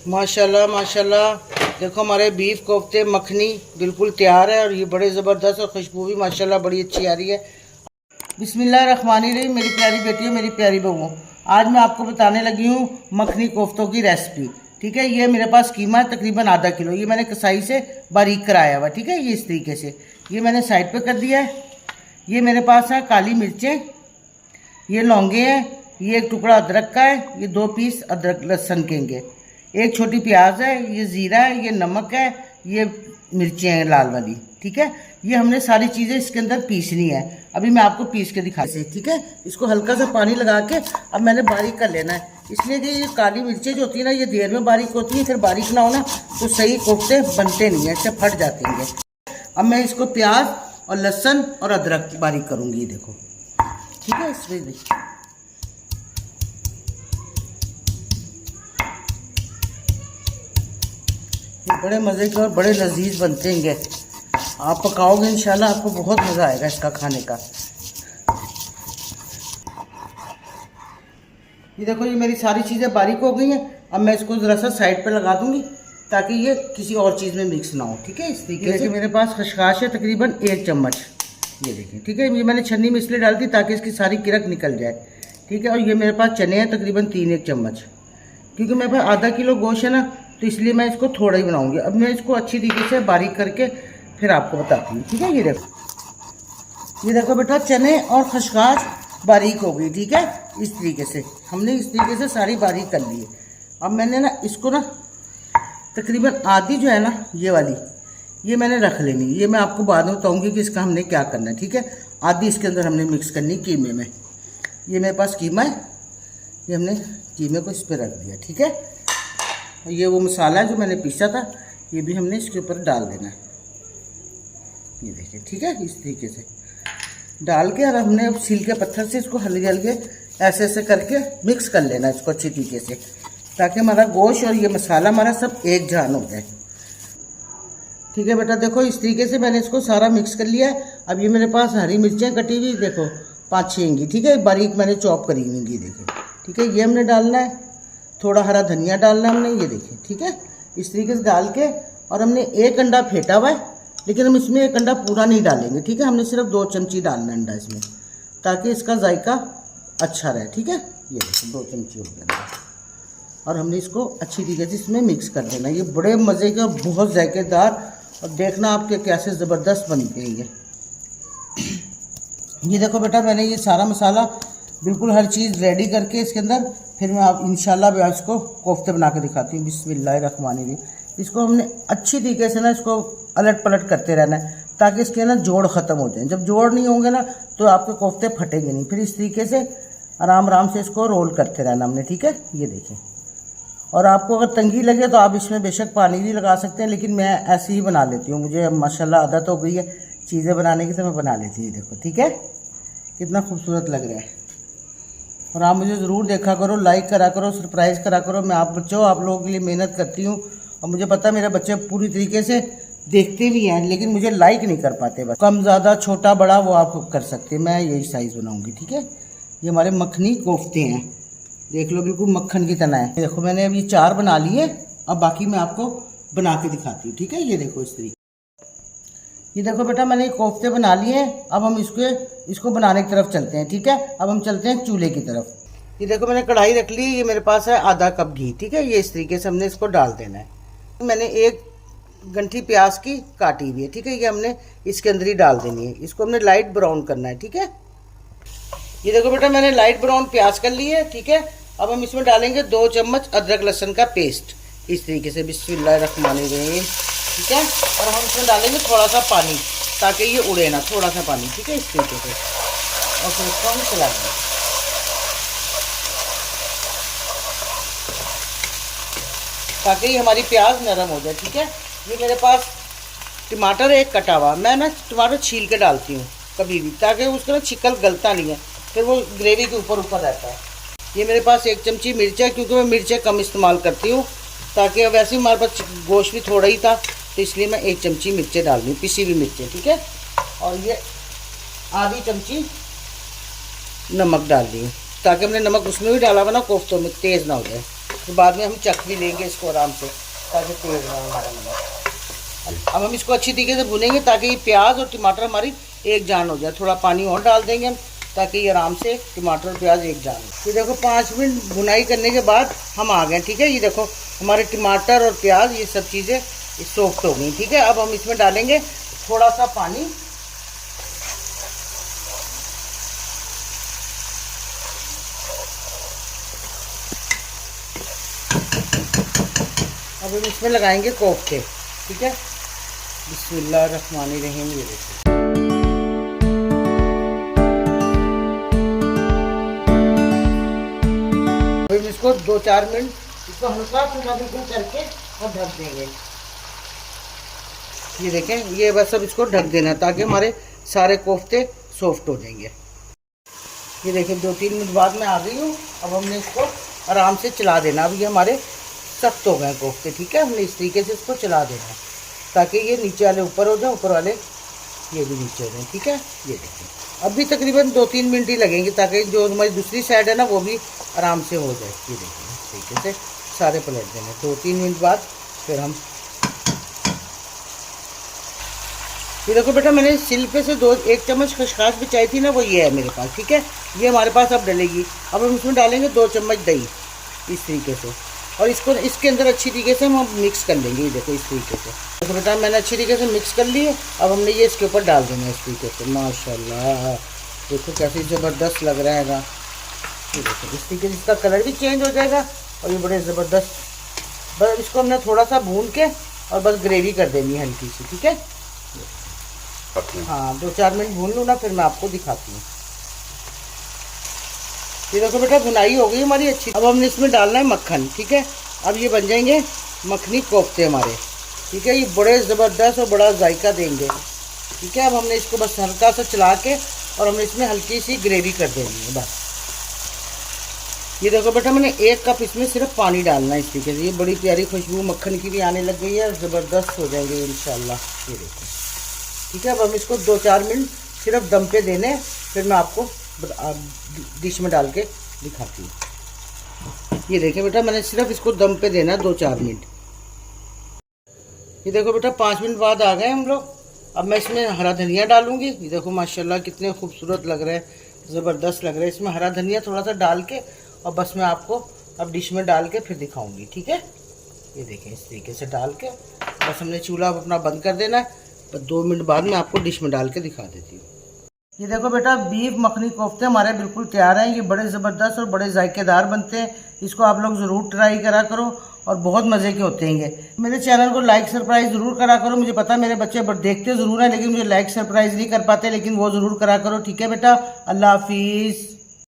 माशाल्लाह माशाल्लाह। देखो हमारे बीफ कोफ्ते मखनी बिल्कुल तैयार है और ये बड़े ज़बरदस्त और खुशबू भी माशाल्लाह बड़ी अच्छी आ रही है। बिस्मिल्लाहिर्रहमानिर्रहीम। मेरी प्यारी बेटियों, मेरी प्यारी बहुओं, आज मैं आपको बताने लगी हूँ मखनी कोफ्तों की रेसिपी। ठीक है, ये मेरे पास कीमा है तकरीबन आधा किलो। ये मैंने कसाई से बारीक कराया हुआ। ठीक है, ये इस तरीके से ये मैंने साइड पे कर दिया है। ये मेरे पास है काली मिर्चें, ये लौंगे हैं, ये एक टुकड़ा अदरक का है, ये 2 पीस अदरक लहसुन के हैं, एक छोटी प्याज है, ये ज़ीरा है, ये नमक है, ये मिर्चें हैं लाल वाली। ठीक है, ये हमने सारी चीज़ें इसके अंदर पीसनी है। अभी मैं आपको पीस के दिखा सी। ठीक है, इसको हल्का सा पानी लगा के अब मैंने बारीक कर लेना है, इसलिए कि ये काली मिर्चें जो होती है ना, ये देर में बारीक होती है, फिर बारीक ना हो ना तो सही कोफ्ते बनते नहीं है, इससे फट जाते हैं। अब मैं इसको प्याज और लहसुन और अदरक बारीक करूँगी, ये देखो। ठीक है, इसमें देखिए बड़े मज़े के और बड़े लजीज बनते हैं। आप पकाओगे इंशाल्लाह आपको बहुत मज़ा आएगा इसका खाने का। ये देखो, ये मेरी सारी चीज़ें बारीक हो गई हैं। अब मैं इसको ज़रा सा साइड पे लगा दूंगी ताकि ये किसी और चीज़ में मिक्स ना हो। ठीक है, इस तरीके से मेरे पास खसखस है तकरीबन 1 चम्मच, ये देखिए। ठीक है, ये मैंने छन्नी में इसलिए डाल दी ताकि इसकी सारी किरक निकल जाए। ठीक है, और ये मेरे पास चने हैं तकरीबन 3-1 चम्मच, क्योंकि मेरे पास आधा किलो गोश्त है ना, तो इसलिए मैं इसको थोड़ा ही बनाऊंगी। अब मैं इसको अच्छी तरीके से बारीक करके फिर आपको बताती हूँ। ठीक है, ये देखो बेटा, चने और खसखस बारीक हो गई। ठीक है, इस तरीके से हमने इस तरीके से सारी बारीक कर ली है। अब मैंने ना इसको ना तकरीबन आधी जो है ना ये वाली, ये मैंने रख लेनी। ये मैं आपको बाद में बताऊँगी कि इसका हमने क्या करना है। ठीक है, आधी इसके अंदर हमने मिक्स करनी कीमे में। ये मेरे पास कीमा है, ये हमने कीमे को इस पर रख दिया। ठीक है, ये वो मसाला है जो मैंने पीसा था, ये भी हमने इसके ऊपर डाल देना है, ये देखिए। ठीक है, इस तरीके से डाल के और हमने अब सील के पत्थर से इसको हल्के हल्के ऐसे ऐसे करके मिक्स कर लेना इसको अच्छी तरीके से, ताकि हमारा गोश्त और ये मसाला हमारा सब एक जान हो जाए। ठीक है बेटा, देखो इस तरीके से मैंने इसको सारा मिक्स कर लिया है। अब ये मेरे पास हरी मिर्चें कटी हुई देखो 5-6 इंगी। ठीक है, बारीक मैंने चॉप करी हुई, देखिए। ठीक है, ये हमने डालना है, थोड़ा हरा धनिया डालना है हमने, ये देखिए। ठीक है, इस तरीके से डाल के और हमने 1 अंडा फेंटा हुआ है, लेकिन हम इसमें 1 अंडा पूरा नहीं डालेंगे। ठीक है, हमने सिर्फ 2 चमची डालना है अंडा इसमें, ताकि इसका जायका अच्छा रहे। ठीक है, ये देखिए 2 चमची हो गया और हमने इसको अच्छी तरीके से इसमें मिक्स कर देना। ये बड़े मज़े के बहुत जायकेदार, और देखना आपके कैसे ज़बरदस्त बनते हैं ये देखो बेटा, मैंने ये सारा मसाला बिल्कुल हर चीज़ रेडी करके इसके अंदर, फिर मैं आप इंशाल्लाह इसको कोफ्ते बना के दिखाती हूँ। बिस्मिल्लाहिर्रहमानिर्रहीम। इसको हमने अच्छी तरीके से ना इसको अलट पलट करते रहना है, ताकि इसके ना जोड़ ख़त्म हो जाए। जब जोड़ नहीं होंगे ना तो आपके कोफ्ते फटेंगे नहीं। फिर इस तरीके से आराम आराम से इसको रोल करते रहना हमने। ठीक है, ये देखिए। और आपको अगर तंगी लगे तो आप इसमें बेशक पानी भी लगा सकते हैं, लेकिन मैं ऐसे ही बना लेती हूँ। मुझे माशाल्लाह आदत हो गई है चीज़ें बनाने की, तो मैं बना लेती हूँ। देखो, ठीक है, कितना खूबसूरत लग रहा है। और आप मुझे ज़रूर देखा करो, लाइक करा करो, सरप्राइज़ करा करो। मैं आप बच्चों आप लोगों के लिए मेहनत करती हूँ, और मुझे पता है मेरे बच्चे पूरी तरीके से देखते भी हैं, लेकिन मुझे लाइक नहीं कर पाते। बस कम ज़्यादा छोटा बड़ा वो आप कर सकते हैं, मैं यही साइज़ बनाऊँगी। ठीक है, ये हमारे मखनी कोफ्ते हैं, देख लो बिल्कुल मक्खन की तरह है। देखो मैंने अब ये 4 बना लिए, अब बाकी मैं आपको बना के दिखाती हूँ। ठीक है, ये देखो इस तरीके। ये देखो बेटा, मैंने कोफ्ते बना लिए हैं। अब हम इसको बनाने की तरफ चलते हैं। ठीक है, अब हम चलते हैं चूल्हे की तरफ। ये देखो मैंने कढ़ाई रख ली, ये मेरे पास है आधा कप घी। ठीक है, ये इस तरीके से हमने इसको डाल देना है। मैंने 1 गंठी प्याज की काटी हुई है। ठीक है, ये हमने इसके अंदर ही डाल देनी है। इसको हमने लाइट ब्राउन करना है। ठीक है, ये देखो बेटा, मैंने लाइट ब्राउन प्याज कर ली है। ठीक है, अब हम इसमें डालेंगे 2 चम्मच अदरक लहसुन का पेस्ट, इस तरीके से। बिस्मिल्लाहिर्रहमानिर्रहीम। ठीक है, और हम इसमें डालेंगे थोड़ा सा पानी, ताकि ये उड़े ना, थोड़ा सा पानी। ठीक है, इस तरीके से, और फिर इसको हम चलाएंगे। ताकि ये हमारी प्याज नरम हो जाए। ठीक है, ये मेरे पास टमाटर 1 कटा हुआ, मैं ना टमाटर छील के डालती हूँ कभी भी, ताकि उसका ना छिकल गलता नहीं है, फिर वो ग्रेवी के ऊपर रहता है। ये मेरे पास 1 चमची मिर्च है, क्योंकि मैं मिर्चें कम इस्तेमाल करती हूँ, ताकि वैसे ही हमारे पास गोश्त भी थोड़ा ही था, तो इसलिए मैं 1 चमची मिर्चें डाल दी, पिसी हुई मिर्चें। ठीक है, और ये आधी चमची नमक डाल दी, ताकि हमने नमक उसमें भी डाला हुआ ना कोफ्तों में, तेज़ ना हो जाए। तो बाद में हम चख भी लेंगे इसको आराम से, ताकि तेल ना हमारा नमक। अब हम इसको अच्छी तरीके से भुनेंगे ताकि ये प्याज और टमाटर हमारी एक जान हो जाए। थोड़ा पानी और डाल देंगे हम ताकि ये आराम से टमाटर और प्याज एक जान हो। ये देखो 5 मिनट भुनाई करने के बाद हम आ गए, ठीक है। ये देखो हमारे टमाटर और प्याज ये सब चीज़ें सॉफ्ट हो गई, ठीक है। अब हम इसमें डालेंगे थोड़ा सा पानी। अब हम इसमें लगाएंगे कोफ्ते, ठीक है। बिस्मिल्लाहिर्रहमानिर्रहीम। ये देखिए फिर इसको 2-4 मिनट इसको हल्का ठंडा करके और ढक देंगे। ये देखें, ये बस अब इसको ढक देना ताकि हमारे सारे कोफ्ते सॉफ्ट हो जाएंगे। ये देखें 2-3 मिनट बाद मैं आ गई हूँ। अब हमने इसको आराम से चला देना। अब ये हमारे सख्त हो गए कोफ्ते, ठीक है। हमने इस तरीके से इसको चला देना है ताकि ये नीचे वाले ऊपर हो जाए, ऊपर वाले ये भी नीचे हो जाए, ठीक है। ये देखें अब भी तकरीबन 2-3 मिनट ही लगेंगे ताकि जो हमारी दूसरी साइड है ना वो भी आराम से हो जाए। ये देखें इस तरीके से सारे पलट देंगे। 2-3 मिनट बाद फिर हम ये देखो बेटा, मैंने सिलपे से 1 चम्मच खसखस बचाई थी ना, वो ये है मेरे पास, ठीक है। ये हमारे पास अब डलेगी। अब हम इसमें डालेंगे 2 चम्मच दही इस तरीके से, और इसको इसके अंदर अच्छी तरीके से हम मिक्स कर लेंगे। ये देखो इस तरीके से। देखो बेटा मैंने अच्छी तरीके से मिक्स कर लिए। अब हमने ये इसके ऊपर डाल देना इस तरीके से। माशाल्लाह देखो कैसे ज़बरदस्त लग रहा है। ये देखो इस तरीके से इसका कलर भी चेंज हो जाएगा और ये बड़े ज़बरदस्त। बस इसको हमने थोड़ा सा भून के और बस ग्रेवी कर देनी है हल्की सी, ठीक है। हाँ 2-4 मिनट भून लूँ ना, फिर मैं आपको दिखाती हूँ। ये देखो बेटा भुनाई हो गई हमारी अच्छी। अब हमने इसमें डालना है मक्खन, ठीक है। अब ये बन जाएंगे मखनी कोफ्ते हमारे, ठीक है। ये बड़े ज़बरदस्त और बड़ा जायका देंगे, ठीक है। अब हमने इसको बस हल्का सा चला के और हमने इसमें हल्की सी ग्रेवी कर देनी है बस। ये देखो बेटा मैंने 1 कप इसमें सिर्फ पानी डालना है इस तरीके से। ये बड़ी प्यारी खुशबू मक्खन की भी आने लग गई है, ज़बरदस्त हो जाएंगे इंशाल्लाह। ये देखो, ठीक है। अब हम इसको 2-4 मिनट सिर्फ दम पे देने, फिर मैं आपको डिश में डाल के दिखाती हूँ। ये देखिए बेटा मैंने सिर्फ इसको दम पे देना 2-4 मिनट। ये देखो बेटा 5 मिनट बाद आ गए हम लोग। अब मैं इसमें हरा धनिया डालूंगी। ये देखो माशाल्लाह कितने खूबसूरत लग रहे हैं, ज़बरदस्त लग रहा है। इसमें हरा धनिया थोड़ा सा डाल के और बस मैं आपको अब डिश में डाल के फिर दिखाऊंगी, ठीक है। ये देखें इस तरीके से डाल के बस हमने चूल्हा अपना बंद कर देना है। बस 2 मिनट बाद मैं आपको डिश में डाल के दिखा देती हूँ। ये देखो बेटा बीफ मखनी कोफ्ते हमारे बिल्कुल तैयार हैं। ये बड़े ज़बरदस्त और बड़े जायकेदार बनते हैं। इसको आप लोग ज़रूर ट्राई करा करो और बहुत मज़े के होते हैं। मेरे चैनल को लाइक सब्सक्राइब ज़रूर करा करो। मुझे पता है मेरे बच्चे देखते ज़रूर हैं लेकिन मुझे लाइक सब्सक्राइब नहीं कर पाते, लेकिन वो ज़रूर करा करो, ठीक है बेटा। अल्लाह हाफिज़।